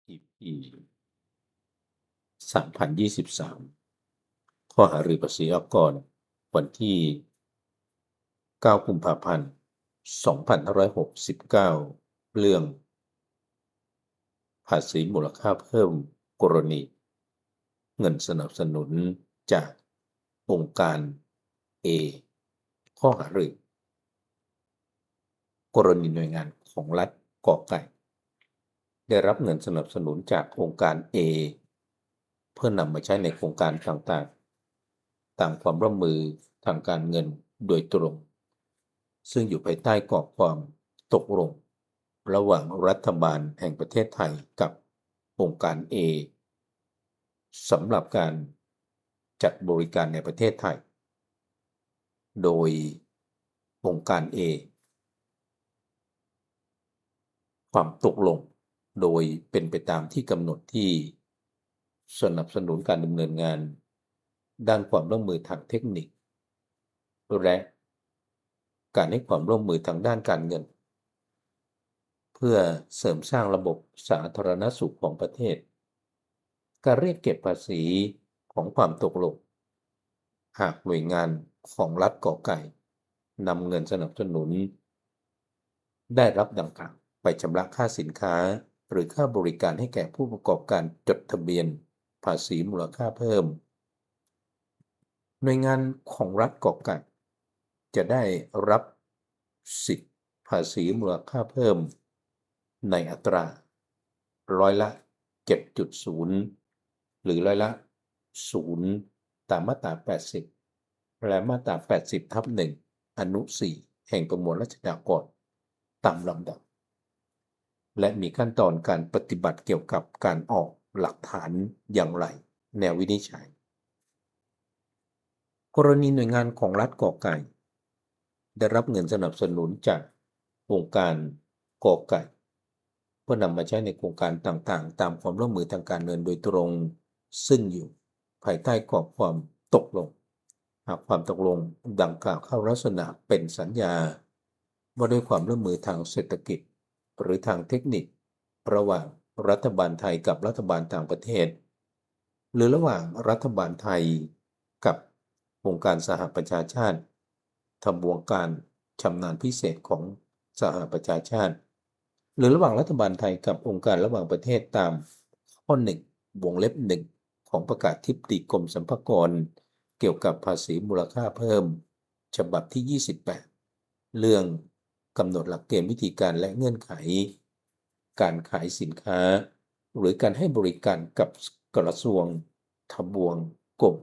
EP 3023 ข้อหารือภาษีอากรวันที่ 9 กุมภาพันธ์ 2569 เรื่องภาษีมูลค่าเพิ่มกรณีเงินสนับสนุนจากองค์การ A ข้อหารือกรณีหน่วยงานของรัฐกอไก่ได้รับเงินสนับสนุนจากองค์การ A เพื่อนำมาใช้ในโครงการต่างๆตามความร่วมมือทางการเงินโดยตรงซึ่งอยู่ภายใต้กรอบความตกลงระหว่างรัฐบาลแห่งประเทศไทยกับองค์การ A สำหรับการจัดบริการในประเทศไทยโดยองค์การ A ความตกลงโดยเป็นไปตามที่กำหนดที่สนับสนุนการดำเนินงานด้านความร่วมมือทางเทคนิคและการให้ความร่วมมือทางด้านการเงินเพื่อเสริมสร้างระบบสาธารณสุขของประเทศการเรียกเก็บภาษีของความตกลงหากหน่วยงานของรัฐกอไก่นำเงินสนับสนุนได้รับดังกล่าวไปชำระค่าสินค้าหรือค่าบริการให้แก่ผู้ประกอบการจดทะเบียนภาษีมูลค่าเพิ่มหน่วยงานของรัฐกอไก่จะได้รับสิทธิภาษีมูลค่าเพิ่มในอัตราร้อยละ 7.0 หรือร้อยละ 0 ตามมาตรา 80 และมาตรา 80/1 อนุ 4 แห่งประมวลราษฎากรตามลำดับและมีขั้นตอนการปฏิบัติเกี่ยวกับการออกหลักฐานอย่างไรแนววินิจฉัยกรณีหน่วยงานของรัฐกอไก่ได้รับเงินสนับสนุนจากองค์การกอไก่เพื่อนำมาใช้ในโครงการต่างๆตามความร่วมมือทางการเงินโดยตรงซึ่งอยู่ภายใต้กรอบความตกลงหากความตกลงดังกล่าวเข้าลักษณะเป็นสัญญาว่าด้วยความร่วมมือทางเศรษฐกิจหรือทางเทคนิคระหว่างรัฐบาลไทยกับรัฐบาลต่างประเทศหรือระหว่างรัฐบาลไทยกับองค์การสหประชาชาติทบวงการชำนาญพิเศษของสหประชาชาติหรือระหว่างรัฐบาลไทยกับองค์การระหว่างประเทศตามข้อ 1 วงเล็บ 1 ของประกาศอธิบดีกรมสรรพากรเกี่ยวกับภาษีมูลค่าเพิ่มฉบับที่ 28 เรื่องกำหนดหลักเกณฑ์วิธีการและเงื่อนไขการขายสินค้าหรือการให้บริการกับกระทรวงทบวงกรม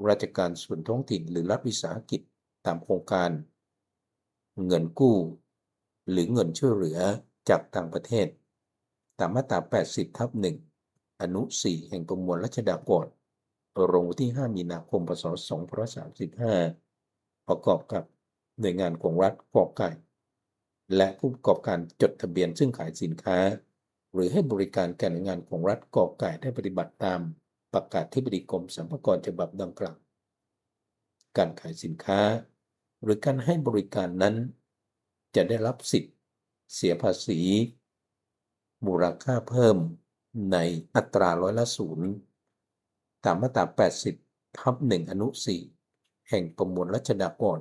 ราชการส่วนท้องถิ่นหรือรัฐวิสาหกิจตามโครงการเงินกู้หรือเงินช่วยเหลือจากต่างประเทศตามมาตรา 80/1 อนุ 4 แห่งประมวลราษฎากรลงวันที่ 5 มีนาคม พ.ศ. 2535 ประกอบกับหน่วยงานของรัฐกอไก่และผู้ประกอบการจดทะเบียนซึ่งขายสินค้าหรือให้บริการแก่หน่วยงานของรัฐกอไก่ได้ปฏิบัติตามประกาศอธิบดีกรมสรรพากรฉบับดังกล่าวการขายสินค้าหรือการให้บริการนั้นจะได้รับสิทธิ์เสียภาษีมูลค่าเพิ่มในอัตราร้อยละ 0 ตามมาตรา 80/1 อนุ 4 แห่งประมวลราษฎากร